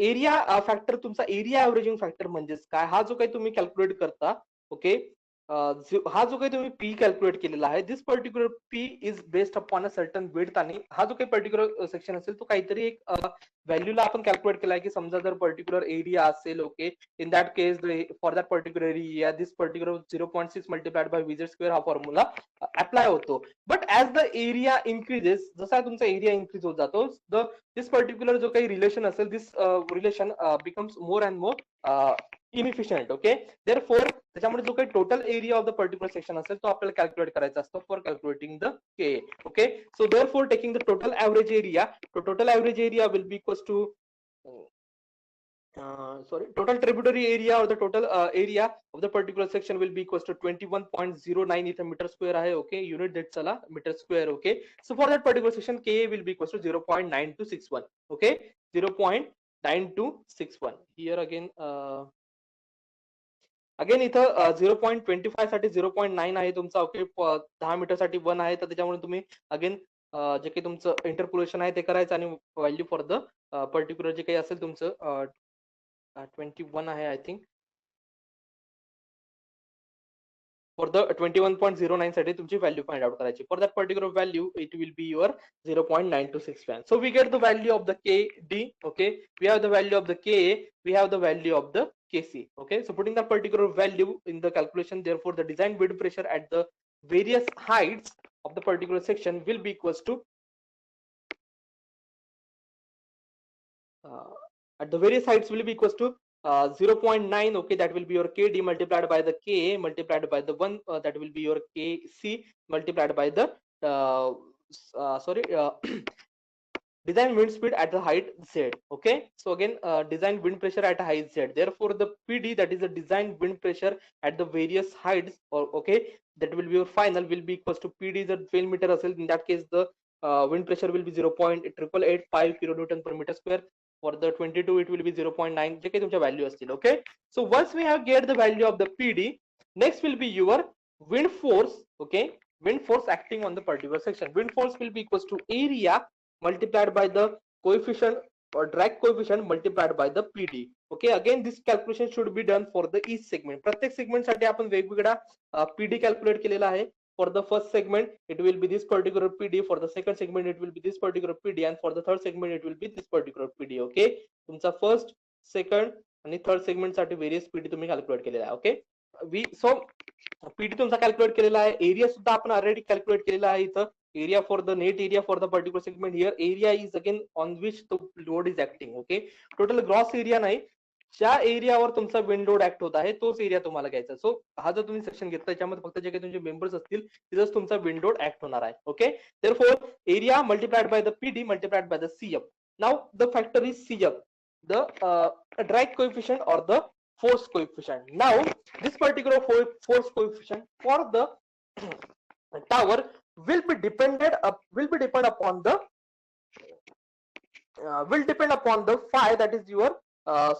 एरिया फॅक्टर तुमचा एरिया एव्हरेजिंग फॅक्टर म्हणजेच काय, हा जो काही तुम्ही कॅल्क्युलेट करता. ओके, हा जो काही तुम्ही पी कॅल्क्युलेट केलेला आहे, this particular P is based upon a certain width. आणि हा जो काही पर्टिक्युलर सेक्शन असेल तो काहीतरी एक व्हॅल्यूला आपण कॅल्क्युलेट केला आहे की समजा जर पर्टिक्युलर एरिया असेल. Okay, in that case for that particular area this particular 0.6 multiplied by VZ square हा फॉर्म्युला अप्लाय होतो. But as the area increases, जसा तुमचा एरिया इन्क्रीज होत जातो, दिस पर्टिक्युलर जो काही रिलेशन असेल, this relation becomes more and more inefficient. Okay, therefore त्याच्यामुळे जो काही total area of the particular section असेल तो आपल्याला कॅल्क्युलेट करायचा असतो for calculating the K. Okay, so therefore taking the total average area, total average area will be equals to total tributary area or the total area of the particular section will be equals to 21.09 इथं metre square आहे. Okay, unit देत चला metre square. Okay, so for that particular section के will be equals to 0.9261. Okay, 0.9261. Here again इथं 0.25 साठी 0.9 आहे तुमचा. Okay, 10 metre साठी 1 आहे, तर त्याच्यामुळे तुम्ही अगेन जे काही तुमचं इंटरपोलेशन आहे ते करायचं आणि व्हॅल्यू फॉर द पर्टिक्युलर जे काही असेल तुमचं 21 आहे आय थिंक. फॉर द 21.09 साठी तुमची व्हॅल्यू फाइंड आउट करायची. For that particular value it will be your 0.9261. So we get the value of the K D. Okay, we have the value of the K A, we have the value of the KC. Okay, so putting that particular value in the calculation, therefore the design wind pressure at the various heights of the particular section will be equals to at the various heights will be equals to 0.9. Okay, that will be your KD multiplied by the KA multiplied by the 1 that will be your KC multiplied by the design wind speed at the height Z. Okay, so again design wind pressure at height Z, therefore the PD, that is the design wind pressure at the various heights, or okay, that will be your final will be equals to PD is a 12 meter असेल, in that case the wind pressure will be 0.8885 kilonewton per meter square. For the 22 it will be 0.9 जे काही तुमच्या value असतील. Okay, so once we have get the value of the PD, next will be your wind force. Okay, wind force acting on the particular section. Wind force will be equals to area multiplied by the coefficient or drag coefficient multiplied by the PD. Okay, again this calculation should be done for the each segment. प्रत्येक segment साठी आपण वेगवेगळा PD calculate केलेला आहे. For the first segment it will be this particular PD, for the second segment it will be this particular PD, and for the third segment it will be this particular PD. Okay, तुमचा first second आणि third segment साठी various PD तुम्ही calculate केलेला आहे. Okay, सो PD तुमचा calculate केलेला आहे. Area सुद्धा आपण ऑलरेडी कॅल्क्युलेट केलेला आहे इथं. area for the net area for the particular segment. Here area is again on which the load is acting. Okay, total gross area नाही, ज्या एरियावर तुमचा विंड लोड ऍक्ट होत आहे तोच एरिया तुम्हाला घ्यायचा. सो हा जो तुम्ही सेक्शन घेतला त्याच्यामध्ये फक्त जे काही तुमचे मेंबर्स असतील तिथंच तुमचा विंड लोड ऍक्ट होणार आहे. Okay, therefore area multiplied by the PD multiplied by the CF. Now the factor is CF, the drag coefficient or the force coefficient. Now this particular force coefficient for the tower will be dependent upon the phi, that is your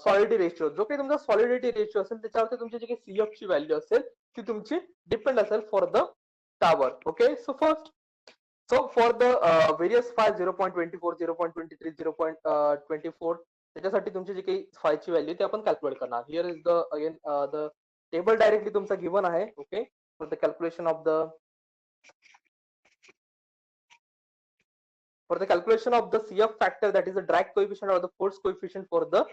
solidity ratio. जो काही तुमचा solidity ratio असेल त्याच्यावरती तुमची जी काही CF ची value असेल ती तुमची डिपेंड असेल for the tower. Okay, so first for the various phi 0.24, 0.23, 0.24 त्याच्यासाठी तुमची जी काही phi ची व्हॅल्यू ती आपण कॅल्क्युलेट करणार. Here is the again the table directly तुमचा गिवन आहे. Okay, for the calculation of the CF factor, that is the drag coefficient or the force coefficient for the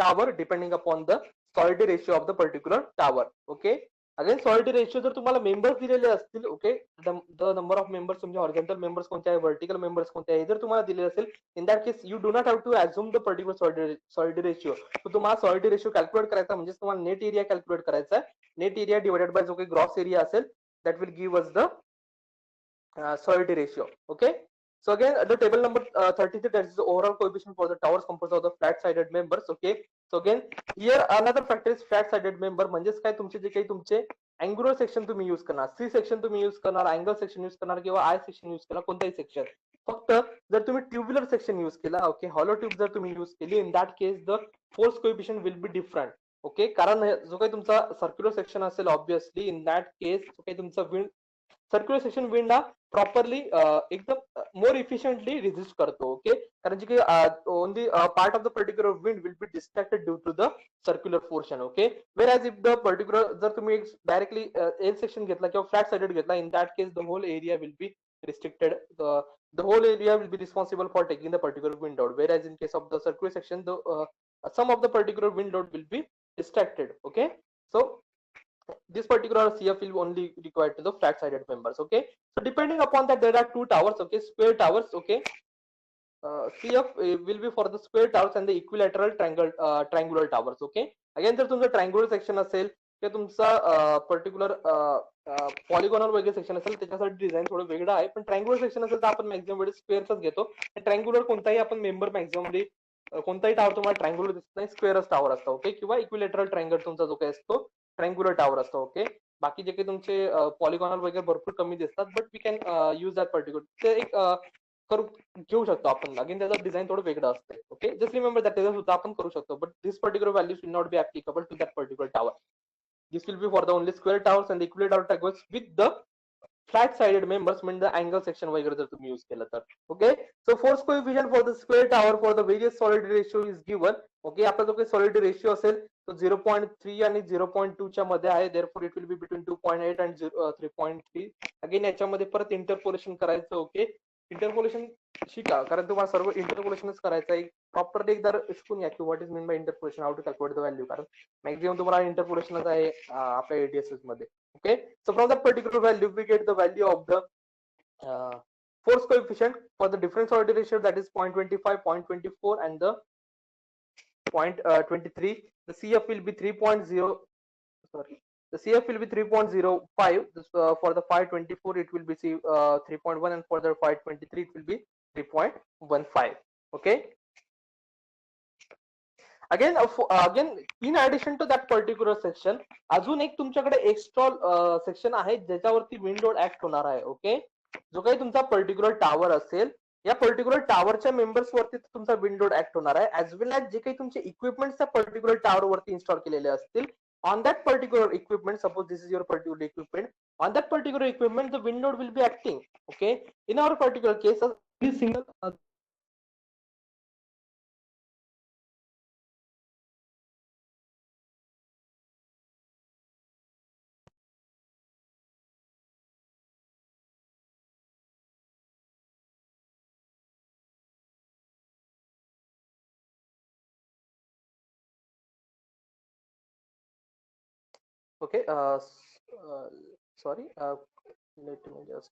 tower depending upon the solidity ratio of the particular tower. Okay, again solidity ratio जर तुम्हाला members दिलेले असतील, okay, the number of members तुमचे horizontal members कोणते आहे, vertical members कोणते आहे, जर तुम्हाला दिलेले असेल, in that case you do not have to assume the particular solidity ratio. तर तुम्हाला सॉलिडिटी रेशिओ कॅल्क्युलेट करायचा म्हणजे तुम्हाला नेट एरिया कॅल्क्युलेट करायचा आहे. नेट एरिया डिवाइडेड बाय जो काही ग्रॉस एरिया असेल that will give us the solidity ratio. Okay, so again the table number 33, that is the overall coefficient for the towers composed of the flat sided members. Okay, so again here another factor is flat sided member. म्हणजेच काय, तुमचे जे काही तुमचे angular section तुम्ही use करणार, C section तुम्ही use करणार, अँगल सेक्शन यूज करणार किंवा आय सेक्शन यूज केला, कोणताही सेक्शन. फक्त जर तुम्ही ट्युब्युलर सेक्शन यूज केला, ओके, हॉलो ट्यूब जर तुम्ही यूज केली, in that case the force coefficient will be different. Okay, कारण जो काही तुमचा सर्क्युलर सेक्शन असेल ऑब्विसली इन दॅट केस जो काही तुमचा विंड सर्क्युलर सेक्शन विंड हा प्रॉपरली एकदम मोर इफिशियंटली रेजिस्ट करतो. ओके, कारण की only part of the particular wind will be distracted due to the circular portion. Okay, where as if the particular जर तुम्ही डायरेक्टली एल सेक्शन घेतला किंवा flat sided घेतला, in that case the whole area will be restricted, the whole area will be responsible for taking the particular wind load, whereas in case of the circular section the some of the particular wind load will be distracted. Okay, so this particular CF will only required to the flat sided members. Okay, so depending upon that there are two towers. Okay, square towers. Okay, CF will be for the square towers and the equilateral triangular towers. Okay, again जर तुमचं triangular section असेल किंवा तुमचा particular पॉलिगॉनल वगैरे section असेल त्याच्यासाठी design थोडं वेगळं आहे, पण ट्रायंग्युलर सेक्शन असेल तर आपण मॅक्झिमम वेळेस स्क्वेअरच घेतो. ट्रायंग्युलर कोणताही आपण मेंबर मॅक्झिममली कोणताही टावर तुम्हाला ट्रायंग्युलर दिसत नाही, स्क्वेअरच टावर असतो. ओके, किंवा इक्विलेटरल ट्रायंगल तुमचा जो काही असतो ट्रायंग्युलर टावर असतो. ओके, बाकी जे काही तुमचे पॉलिगॉनल वगैरे भरपूर कमी दिसतात, but we can use that particular, ते एक करू घेऊ शकतो आपण. अगेन त्याचं डिझाईन थोडं वेगळं असतं. ओके, जस्ट रिमेंबर दॅट त्याचं सुद्धा आपण करू शकतो, but this particular values will not be applicable to that particular tower. This will be for the only square towers and the equilateral towers with the flat sided members, mean the angle section वगैरे जर तुम्ही use केलं तर. Okay, so force coefficient for the square tower for the various solidity ratio is given. Okay, आपला जो काही solidity ratio असेल तो 0.3 आणि 0.2 च्या मध्ये आहे, therefore it will be between 2.8 and 3.3. Again याच्यामध्ये परत इंटरपोलेशन करायचं. ओके, इंटरपोलेशन शिका, कारण तुम्हाला सर्व इंटरपोलेशनच करायचं आहे. प्रॉपरली एकदा शिकून या की what is mean by interpolation, how to calculate the value, कारण मॅक्झिमम तुम्हाला इंटरपोलेशनच आहे आपल्या एडीएसएस मध्ये. Okay, so from that particular value we get the value of the force coefficient for the difference solidity ratio, that is 0.25, 0.24 and the 0.23. The CF will be 3.0, sorry, the CF will be 3.05. For the 524 it will be 3.1 and for the 523 it will be 3.15. Okay, again in addition to that particular section अजून एक तुमच्याकडे extra section आहे ज्याच्यावरती wind load act होणार आहे. Okay, जो काही तुमचा पर्टिक्युलर टावर असेल या पर्टिक्युलर टावरच्या मेंबर्स वरती तुमचा विंड लोड ऍक्ट होणार आहे, ऍज वेल ऍज जे काही तुमचे इक्विपमेंट त्या पर्टिक्युलर टावर वरती इन्स्टॉल केलेले असतील. On that particular equipment, suppose this is your particular equipment, on that particular equipment the wind load will be acting. Okay, in our particular case single okay, sorry, let me just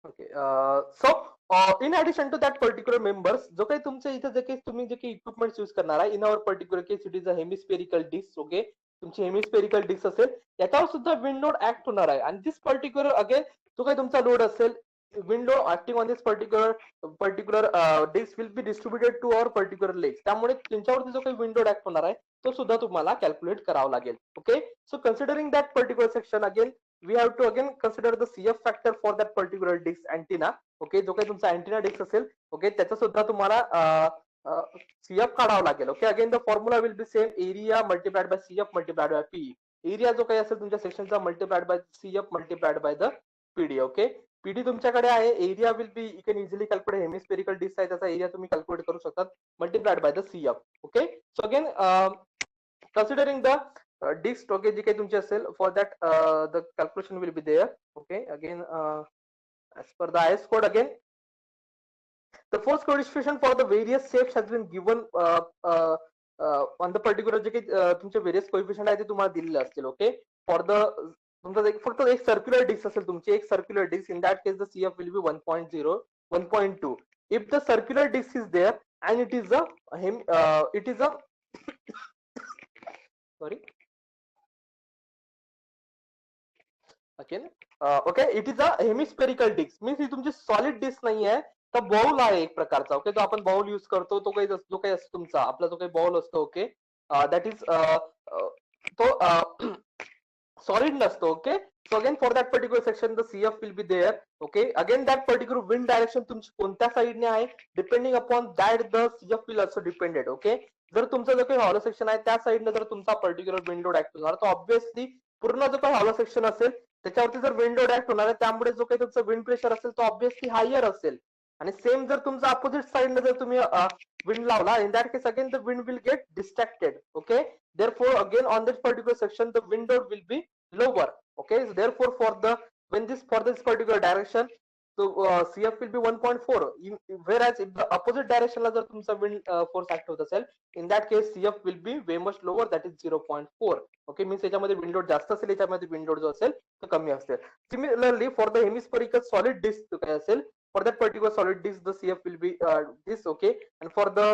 okay. So in addition to that particular members, जो काही तुमच्या इथे जे काही तुम्ही जे काही equipments use करणार आहे, in our particular case it is a hemispherical disc. Okay, तुमची हेमिस्फेरिकल डिस्क असेल, याच्यावर सुद्धा विंड लोड ऍक्ट होणार आहे. आणि दिस पर्टिक्युलर अगेन जो काही तुमचा लोड असेल, wind load acting on this particular disc will be distributed to our particular legs. त्यामुळे त्यांच्यावरती जो काही विंड लोड ऍक्ट होणार आहे तो सुद्धा तुम्हाला कॅल्क्युलेट करावा लागेल. Okay, so considering that particular section again we have to again consider the CF factor for that particular disk antenna. Okay, जो काही तुमचा अँटिना डिस्क असेल, ओके, त्याचा सुद्धा तुम्हाला सीएफ काढावा लागेल. Okay, again the formula will be same, area multiplied by CF multiplied by P. Area जो काही असेल तुमच्या सेक्शनचा multiplied by CF multiplied by the PD. Okay, PD तुमच्याकडे आहे, area will be you can easily calculate, hemispherical disc आहे त्याचा area तुम्ही कॅल्क्युलेट करू शकता, multiplied by the CF. Okay, so again considering the disk, okay, जी काही तुमची असेल, for that the calculation will be there. Okay, again as per the IS code, again the force coefficient for the various shapes has been given on the particular जे काही तुमचे various coefficient आहे ते तुम्हाला दिलेले असतील. ओके, for the तुमचा फक्त एक सर्क्युलर डिस्क असेल, तुमची एक circular disc, in that case the CF will be 1.0 1.2. if the circular disk is there and it is a sorry again okay, it is a hemispherical disk, means ही तुमची solid disc नाही आहे, तर bowl आहे एक प्रकारचा. Okay, जो आपण bowl use करतो, तो काही जो काही असतो तुमचा आपला जो काही बाउल असतो, ओके, दॅट इज तो solid नसतो. Okay, so again for that particular section the CF will be there. Okay, again that particular wind direction तुमची कोणत्या साईडने आहे, depending upon that the CF will also depended. Okay, जर तुमचं जो काही हॉलो सेक्शन आहे त्या साईडने जर तुमचा पर्टिक्युलर विंड लोड ऍक्ट होणार, तर ऑब्व्हियसली पूर्ण जो काही हॉलो सेक्शन असेल त्याच्यावरती जर विंड लोड ऍक्ट होणार आहे, त्यामुळे जो काही तुमचं विंड प्रेशर असेल तो ऑब्व्हियसली हायर असेल. आणि सेम जर तुमचा अपोजिट साईडने जर तुम्ही विंड लावला, इन that case again the wind will get distracted. Okay, therefore again on this particular section the wind load will be lower. Okay, so therefore for this particular direction, so CF will be 1.4, whereas if the opposite direction ला जर तुमचा wind force act होत असेल, in that case CF will be way much lower, that is 0.4. okay, means याच्यामध्ये wind load जास्त असेल, याच्यामध्ये wind load जो असेल तो कमी असेल. Similarly for the hemispherical solid disk काय असेल, for that particular solid disk the CF will be this. Okay, and for the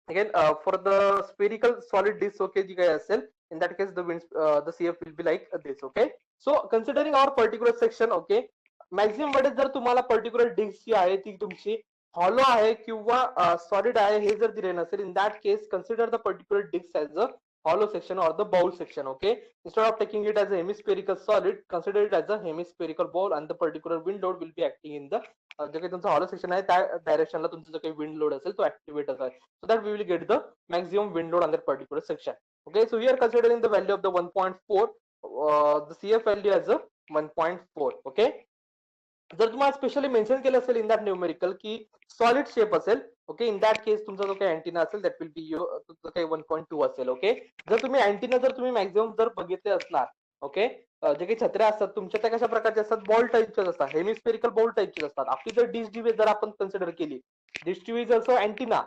again for the spherical solid disk, okay, जी काही असेल, in that case the CF will be like this. Okay, so considering our particular section, okay, maximum वेळेस जर तुम्हाला particular disc जी आहे ती तुमची hollow आहे किंवा सॉलिड आहे हे जर दिले नसेल, in that case consider the particular disc as a hollow section or the bowl section. Okay, instead of taking it as a hemispherical solid, consider it as a hemispherical bowl, and the particular wind load will be acting in the जे काही तुमचा hollow section आहे त्या डायरेक्शनला तुमचा जो काही wind load असेल तो activate असेल, so that we will get the maximum wind load on that particular section. Okay, so we are considering the value of the 1.4, the CF value as a 1.4. Okay, जर तुम्हाला specially mention केलं असेल in that numerical की solid shape असेल, okay, in that case तुमचा जो काही antenna असेल दॅट विल बी काही 1.2 असेल. ओके, जर तुम्ही अँटिना जर तुम्ही मॅक्झिमम जर बघितले असणार, ओके, जे काही छत्र्या असतात तुमच्या त्या कशा प्रकारचे असतात, बॉल टाईपचे असतात, हेमिस्फेरिकल बॉल टाईपचे असतात. आपली जर डिश टीव्ही जर आपण कन्सिडर केली, डिश टीव्ही जर अँटिना,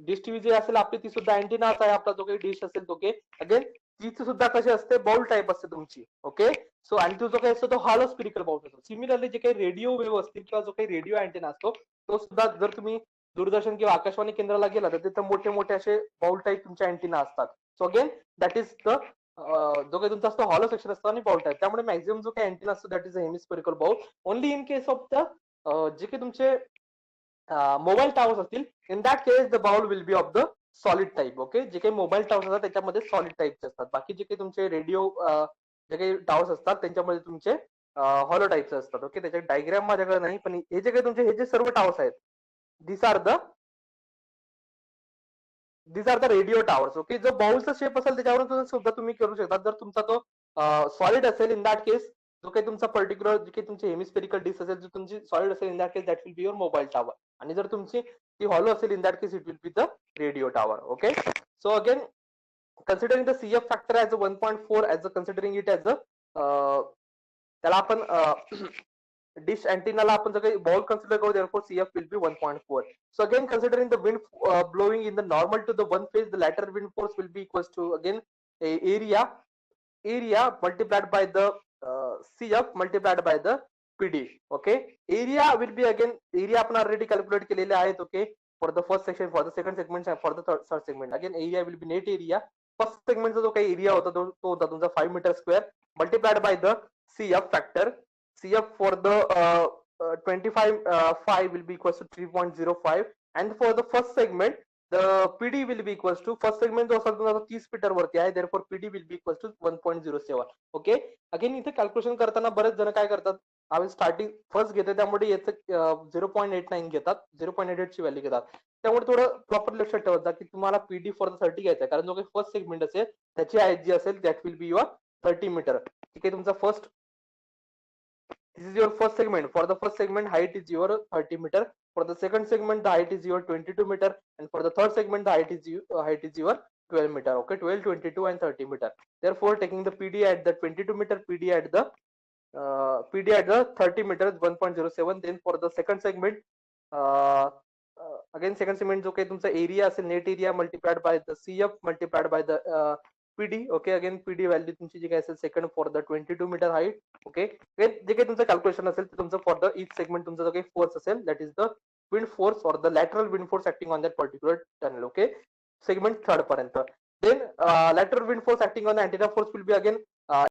डिश टीव्ही जे असेल आपली ती सुद्धा अँटिनाच आहे, आपला जो काही डिश असेल, ओके, अगेन तीच सुद्धा कशी असते, बॉल टाईप असते तुमची. ओके, सो आणि तो जो काही असतो तो हॉलो स्फेरिकल बॉल असतो. सिमिलरली जे काही रेडिओ वेव्ह असतील किंवा जो काही रेडिओ अँटेना असतो तो सुद्धा जर तुम्ही दूरदर्शन किंवा आकाशवाणी केंद्राला गेला तर तिथे मोठे मोठे असे बाउल टाईप तुमचे अँटेना असतात. So again that is the जो काही तुमचा असतो हॉलो सेक्शन असतो आणि बाउल टाईप, त्यामुळे मॅक्झिमम जो काही अँटेना असतो that is a hemispherical bowl. Only in case of the जे काही तुमचे मोबाईल टावर्स असतील, in that case the bowl will be of the solid type. Okay, जे काही मोबाईल टावर्स असतात त्याच्यामध्ये सॉलिड टाईपचे असतात, बाकी जे काही तुमचे रेडिओ जे काही टावर्स असतात त्यांच्यामध्ये तुमचे हॉलो टाईपचे असतात. ओके, त्याच्या डायग्राम माझ्याकडे नाही, पण हे जे काही तुमचे हे जे सर्व टावर्स आहेत, this are the radio towers. Okay, जो बाउलचा शेप असेल त्याच्यावरून सुद्धा तुम्ही करू शकता. जर तुमचा तो सॉलिड असेल, इन दॅट केस जो काही तुमचा पर्टिक्युलर जे काही तुमची हेमिस्फेरिकल डिस्क असेल, जो तुमची सॉलिड असेल, in that case that will be your mobile tower. आणि जर तुमची ती हॉलो असेल, in that case it will be the radio tower. Okay, so again considering the CF factor as a 1.4, as a considering it as a त्याला आपण dish अँटिनाला आपण जर काही बॉल कन्सिडर करू, therefore CF will be 1.4. so again considering the wind blowing in the normal to the one phase, the lateral wind force will be equals to again area multiplied by the CF multiplied by the PD. Okay, area will be again, area आपण already calculate केलेले आहेत. Okay, for the first section, for the second segment, for the third segment. Again, area will be net area. First segment चा जो काही area होता तो होता तुमचा 5 metre square multiplied by the CF factor. CF for the 5 will be equals to 3.05, and for the first segment the PD will be equals to, first segment जो असेल तुमचा 30 मीटर वरती आहे, therefore PD will be equals to 1.07. Okay, again इथे calculation करताना बरेच जण काय करतात, आम्ही स्टार्टिंग फर्स्ट घेते त्यामुळे याचं 0.89 घेतात, 0.88 ची व्हॅल्यू घेतात. त्यामुळे थोडं प्रॉपर लक्षात ठेवत जा की तुम्हाला पीडी फॉर द 30 घ्यायचा आहे, कारण जो काही फर्स्ट सेगमेंट असेल त्याची हाईट जी असेल that will be your 30 metre. ठीक आहे, तुमचा first, this is your first segment. For the first segment height is your 30 meter, for the second segment the height is your 22 meter, and for the third segment the height is your 12 meter. Okay, 12, 22 and 30 meter. Therefore taking the PD at the 22 meter, PD at the 30 meter is 1.07. Then for the second segment, again second segment जो काही तुमचा area असेल, net area multiplied by the CF multiplied by the PD. Okay, again PD value तुमची जी काय असेल second for the 22 metre height. Okay, जे काही तुमचं कॅल्क्युलेशन असेल ते तुमचं फॉर द इच सेगमेंट तुमचा जो काही फोर्स असेल that is the wind force or the lateral wind force acting on that particular tunnel. Okay, segment third पर्यंत. Then lateral wind force acting on the antenna force will be again